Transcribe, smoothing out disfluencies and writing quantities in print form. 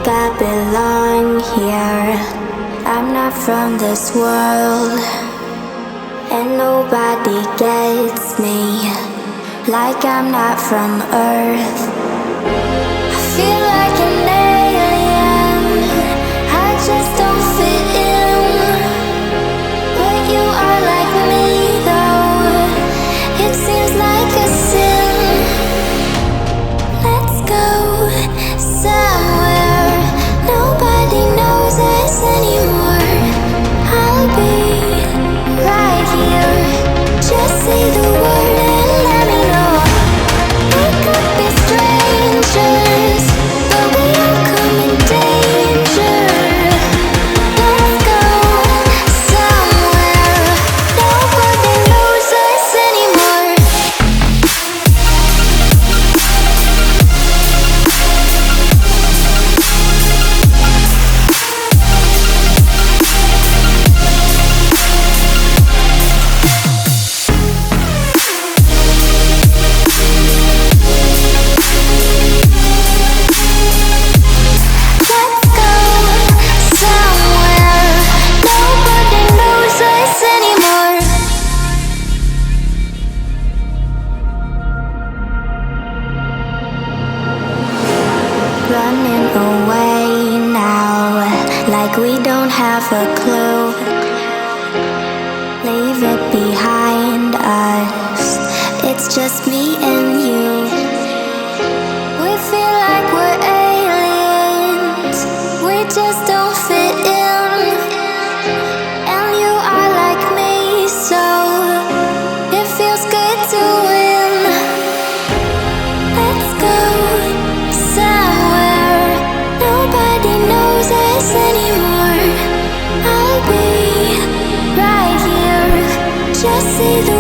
think I belong here. I'm not from this world, and nobody gets me like I'm not from Earth. I feel like an alien, I just don't fit in. But you are like me though, it seems like a sin. Let's go somewhere nobody knows us anymore. I'll be right here, just say the word and let me know. We could be strangers, but we all come in danger. Let's go somewhere nobody knows us anymore. Let's go somewhere nobody knows us anymore. Running away now, like we don't have a clue. Leave it behind us, it's just me and you. We feel like we're aliens, we just don't fit in. And you are like me, so it feels good to win. Let's go somewhere nobody knows us anymore. I'll be right here, just say the